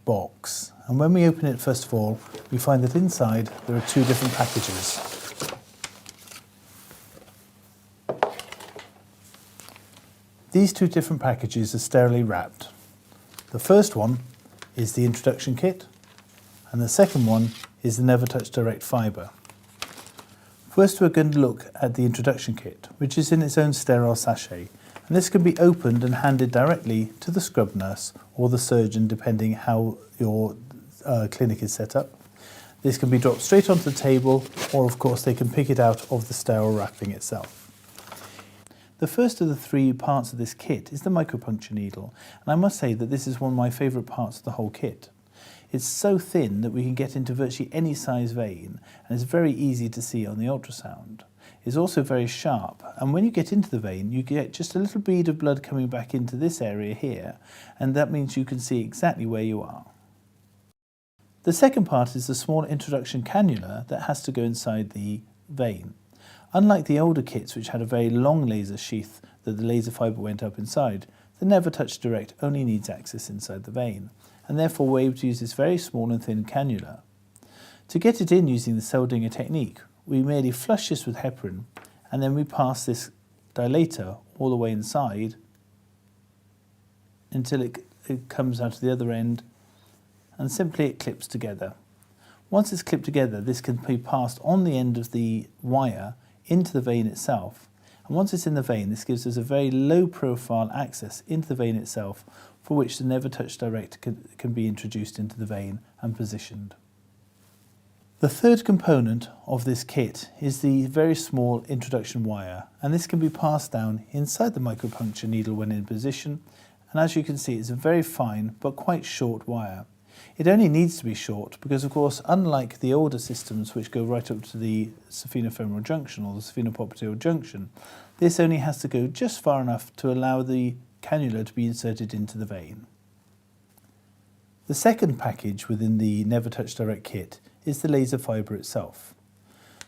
box, and when we open it first of all, we find that inside there are two different packages. These two different packages are sterilely wrapped. The first one is the introduction kit, and the second one is the Never Touch Direct fibre. First we're going to look at the introduction kit, which is in its own sterile sachet, and this can be opened and handed directly to the scrub nurse or the surgeon depending how your clinic is set up. This can be dropped straight onto the table, or of course they can pick it out of the sterile wrapping itself. The first of the three parts of this kit is the micropuncture needle, and I must say that this is one of my favourite parts of the whole kit. It's so thin that we can get into virtually any size vein, and it's very easy to see on the ultrasound. It's also very sharp, and when you get into the vein you get just a little bead of blood coming back into this area here, and that means you can see exactly where you are. The second part is the small introduction cannula that has to go inside the vein. Unlike the older kits which had a very long laser sheath that the laser fibre went up inside, the Never Touch Direct only needs access inside the vein, and therefore we're able to use this very small and thin cannula. To get it in using the Seldinger technique, we merely flush this with heparin, and then we pass this dilator all the way inside until it comes out of the other end, and simply it clips together. Once it's clipped together, this can be passed on the end of the wire into the vein itself, and once it's in the vein, this gives us a very low profile access into the vein itself, for which the Never Touch Direct can be introduced into the vein and positioned. The third component of this kit is the very small introduction wire, and this can be passed down inside the micropuncture needle when in position, and as you can see it's a very fine but quite short wire. It only needs to be short because, of course, unlike the older systems which go right up to the saphenofemoral junction or the sphenopopliteal junction, this only has to go just far enough to allow the cannula to be inserted into the vein. The second package within the Never Touch Direct kit is the laser fibre itself.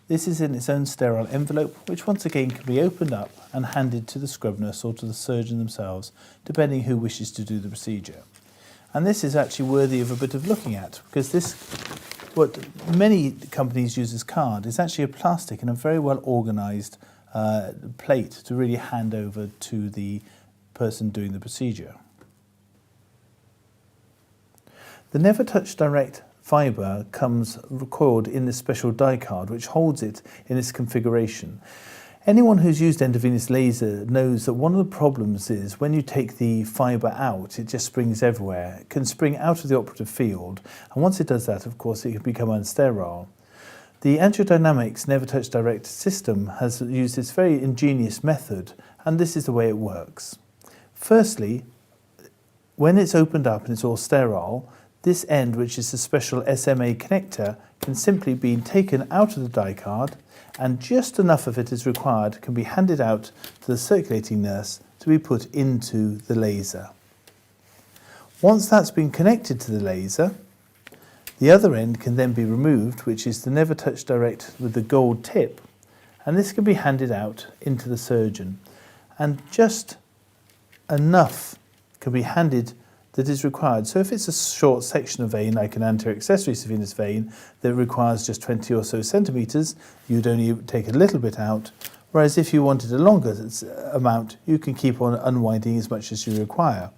This is in its own sterile envelope, which once again can be opened up and handed to the scrub nurse or to the surgeon themselves, depending who wishes to do the procedure. And this is actually worthy of a bit of looking at, because this, what many companies use as card, is actually a plastic and a very well organised plate to really hand over to the person doing the procedure. The Never Touch Direct fibre comes recoiled in this special die card which holds it in its configuration. Anyone who's used endovenous laser knows that one of the problems is when you take the fibre out, it just springs everywhere. It can spring out of the operative field, and once it does that, of course, it can become unsterile. The Angiodynamics Never Touch Direct system has used this very ingenious method, and this is the way it works. Firstly, when it's opened up and it's all sterile, this end, which is a special SMA connector, can simply be taken out of the die card, and just enough of it is required can be handed out to the circulating nurse to be put into the laser. Once that's been connected to the laser, the other end can then be removed, which is the Never Touch Direct with the gold tip, and this can be handed out into the surgeon, and just enough can be handed that is required. So if it's a short section of vein, like an anterior accessory saphenous vein, that requires just 20 or so centimetres, you'd only take a little bit out, whereas if you wanted a longer amount, you can keep on unwinding as much as you require.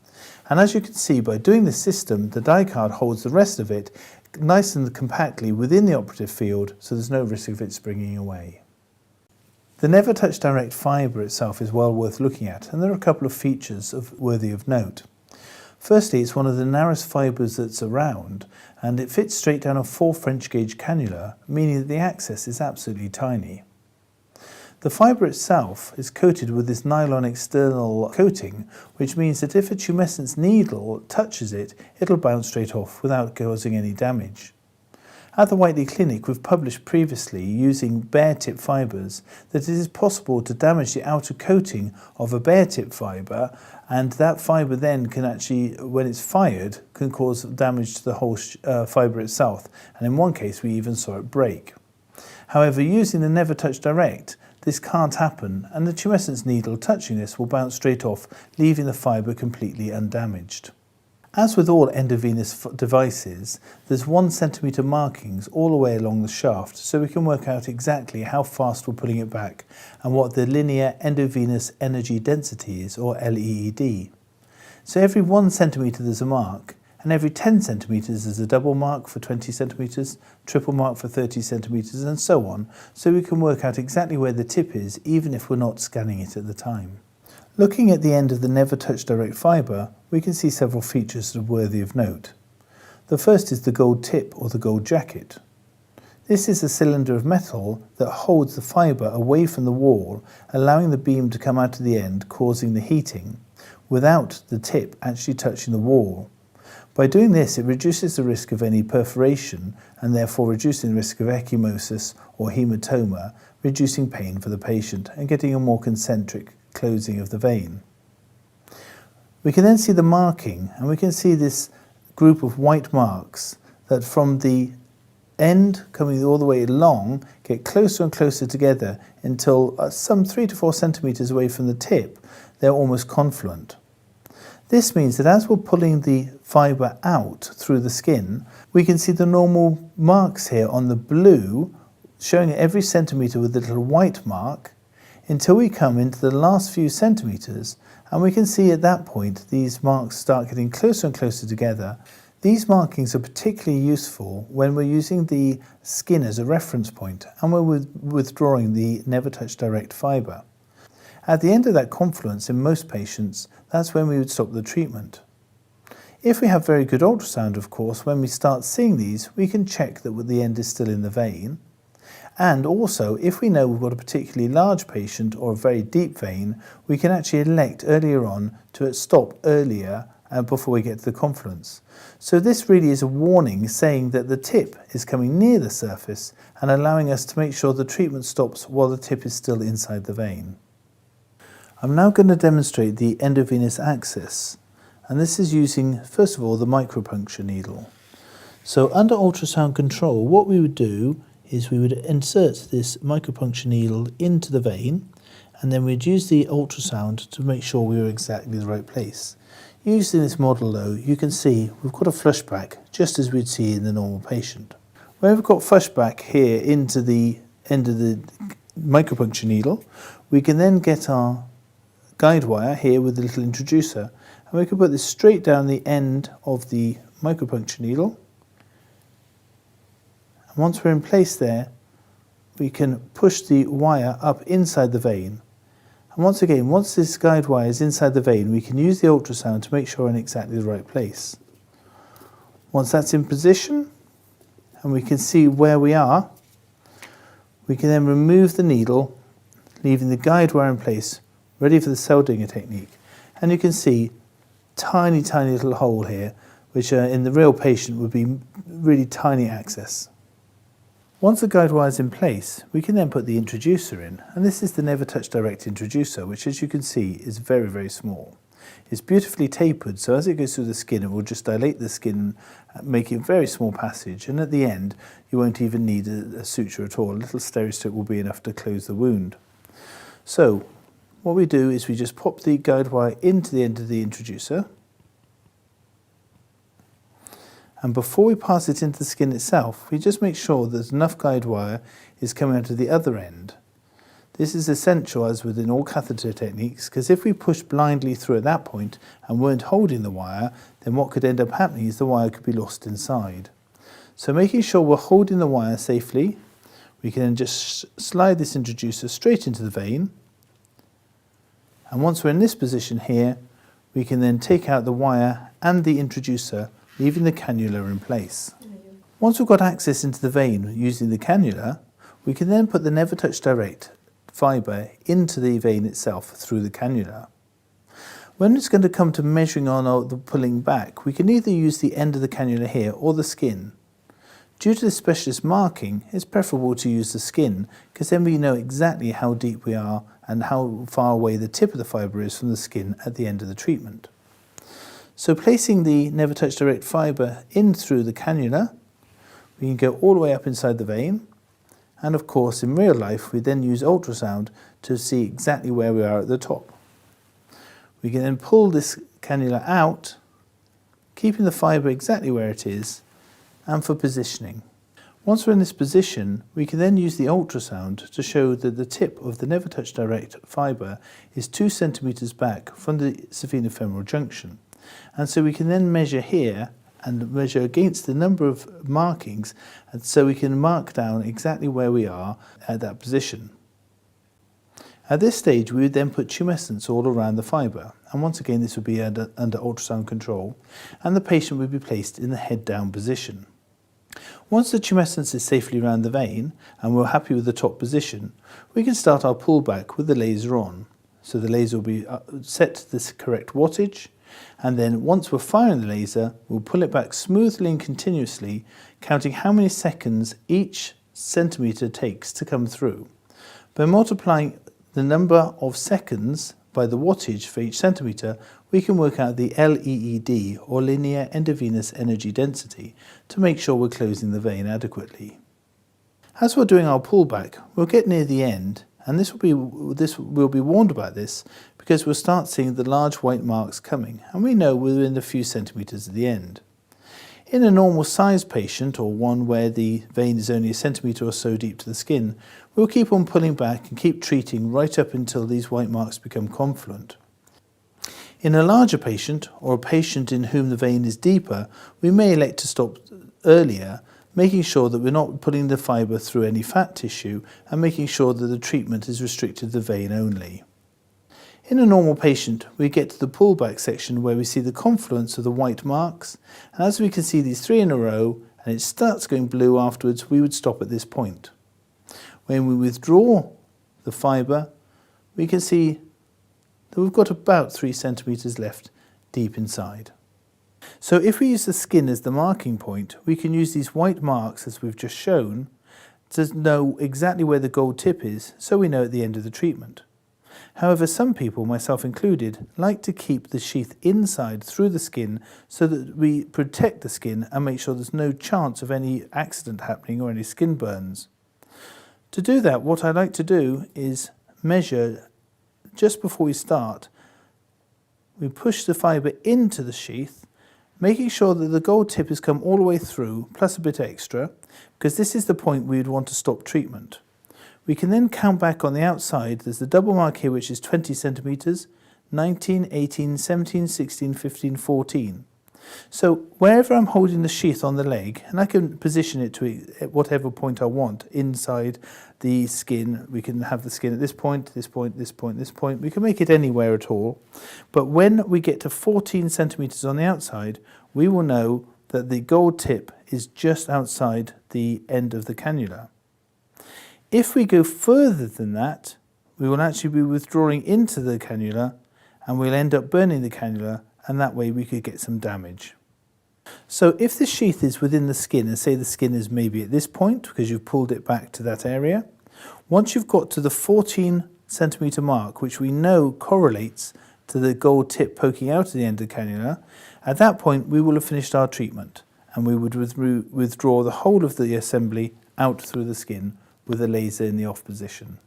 And as you can see, by doing this system, the die card holds the rest of it nice and compactly within the operative field, so there's no risk of it springing away. The Never Touch Direct fibre itself is well worth looking at, and there are a couple of features worthy of note. Firstly, it's one of the narrowest fibres that's around, and it fits straight down a 4 French gauge cannula, meaning that the access is absolutely tiny. The fibre itself is coated with this nylon external coating, which means that if a tumescence needle touches it, it'll bounce straight off without causing any damage. At the Whiteley Clinic, we've published previously, using bare tip fibres, that it is possible to damage the outer coating of a bare tip fibre, and that fibre then can actually, when it's fired, can cause damage to the whole fibre itself, and in one case we even saw it break. However, using the Never Touch Direct, this can't happen, and the tumescence needle touching this will bounce straight off, leaving the fibre completely undamaged. As with all endovenous devices, there's 1 centimetre markings all the way along the shaft, so we can work out exactly how fast we're pulling it back and what the linear endovenous energy density is, or LEED. So every 1 centimetre there's a mark, and every 10 centimetres there's a double mark for 20 centimetres, triple mark for 30 centimetres, and so on, so we can work out exactly where the tip is, even if we're not scanning it at the time. Looking at the end of the Never Touch Direct fibre, we can see several features that are worthy of note. The first is the gold tip, or the gold jacket. This is a cylinder of metal that holds the fibre away from the wall, allowing the beam to come out to the end, causing the heating, without the tip actually touching the wall. By doing this, it reduces the risk of any perforation and therefore reducing the risk of ecchymosis or hematoma, reducing pain for the patient and getting a more concentric closing of the vein. We can then see the marking, and we can see this group of white marks that from the end coming all the way along get closer and closer together until some 3 to 4 centimetres away from the tip they're almost confluent. This means that as we're pulling the fibre out through the skin, we can see the normal marks here on the blue showing every centimetre with a little white mark until we come into the last few centimetres, and we can see at that point these marks start getting closer and closer together. These markings are particularly useful when we're using the skin as a reference point and we're withdrawing the Never Touch Direct fibre. At the end of that confluence in most patients, that's when we would stop the treatment. If we have very good ultrasound, of course, when we start seeing these, we can check that the end is still in the vein. And also, if we know we've got a particularly large patient or a very deep vein, we can actually elect earlier on to stop earlier before we get to the confluence. So this really is a warning saying that the tip is coming near the surface and allowing us to make sure the treatment stops while the tip is still inside the vein. I'm now going to demonstrate the endovenous access, and this is using, first of all, the micropuncture needle. So under ultrasound control, what we would do is we would insert this micropuncture needle into the vein, and then we'd use the ultrasound to make sure we were exactly the right place. Using this model though, you can see we've got a flush back, just as we'd see in the normal patient. Where we've got flush back here into the end of the micropuncture needle, we can then get our guide wire here with the little introducer, and we can put this straight down the end of the micropuncture needle. And once we're in place there, we can push the wire up inside the vein. And once again, once this guide wire is inside the vein, we can use the ultrasound to make sure we're in exactly the right place. Once that's in position, and we can see where we are, we can then remove the needle, leaving the guide wire in place, ready for the cell dinger technique. And you can see tiny little hole here, which in the real patient would be really tiny access. Once the guide wire is in place, we can then put the introducer in, and this is the Never Touch Direct introducer, which as you can see is very small. It's beautifully tapered, so as it goes through the skin, it will just dilate the skin, making a very small passage, and at the end you won't even need a suture at all. A little steri-strip will be enough to close the wound. So what we do is we just pop the guide wire into the end of the introducer, and before we pass it into the skin itself, we just make sure that enough guide wire is coming out of the other end. This is essential, as within all catheter techniques, because if we push blindly through at that point and weren't holding the wire, then what could end up happening is the wire could be lost inside. So making sure we're holding the wire safely, we can then just slide this introducer straight into the vein. And once we're in this position here, we can then take out the wire and the introducer, leaving the cannula in place. Once we've got access into the vein using the cannula, we can then put the Never Touch Direct fibre into the vein itself through the cannula. When it's going to come to measuring on or the pulling back, we can either use the end of the cannula here or the skin. Due to the specialist marking, it's preferable to use the skin, because then we know exactly how deep we are and how far away the tip of the fibre is from the skin at the end of the treatment. So placing the Never Touch Direct fibre in through the cannula, we can go all the way up inside the vein, and of course in real life we then use ultrasound to see exactly where we are at the top. We can then pull this cannula out, keeping the fibre exactly where it is, and for positioning. Once we're in this position, we can then use the ultrasound to show that the tip of the Never Touch Direct fibre is 2 centimetres back from the saphenofemoral junction. And so we can then measure here and measure against the number of markings, and so we can mark down exactly where we are at that position. At this stage, we would then put tumescence all around the fibre, and once again this would be under ultrasound control, and the patient would be placed in the head down position. Once the tumescence is safely around the vein and we're happy with the top position, we can start our pullback with the laser on. So the laser will be set to the correct wattage, and then once we're firing the laser, we'll pull it back smoothly and continuously, counting how many seconds each centimetre takes to come through. By multiplying the number of seconds by the wattage for each centimetre, we can work out the LEED, or linear endovenous energy density, to make sure we're closing the vein adequately. As we're doing our pullback, we'll get near the end, and we'll be warned about this because we'll start seeing the large white marks coming, and we know we're within a few centimetres at the end. In a normal size patient, or one where the vein is only a centimetre or so deep to the skin, we'll keep on pulling back and keep treating right up until these white marks become confluent. In a larger patient, or a patient in whom the vein is deeper, we may elect to stop earlier, making sure that we're not putting the fibre through any fat tissue and making sure that the treatment is restricted to the vein only. In a normal patient, we get to the pullback section where we see the confluence of the white marks, and as we can see these 3 in a row and it starts going blue afterwards, we would stop at this point. When we withdraw the fibre, we can see that we've got about 3 centimetres left deep inside. So if we use the skin as the marking point, we can use these white marks as we've just shown to know exactly where the gold tip is, so we know at the end of the treatment. However, some people, myself included, like to keep the sheath inside through the skin so that we protect the skin and make sure there's no chance of any accident happening or any skin burns. To do that, what I like to do is measure just before we start. We push the fibre into the sheath, making sure that the gold tip has come all the way through, plus a bit extra, because this is the point we would want to stop treatment. We can then count back on the outside. There's the double mark here, which is 20 centimetres, 19, 18, 17, 16, 15, 14. So wherever I'm holding the sheath on the leg, and I can position it to whatever point I want inside the skin. We can have the skin at this point, this point, this point, this point. We can make it anywhere at all. But when we get to 14 centimetres on the outside, we will know that the gold tip is just outside the end of the cannula. If we go further than that, we will actually be withdrawing into the cannula and we'll end up burning the cannula, and that way we could get some damage. So if the sheath is within the skin, and say the skin is maybe at this point because you've pulled it back to that area, once you've got to the 14 centimetre mark, which we know correlates to the gold tip poking out at the end of the cannula, at that point we will have finished our treatment and we would withdraw the whole of the assembly out through the skin with a laser in the off position.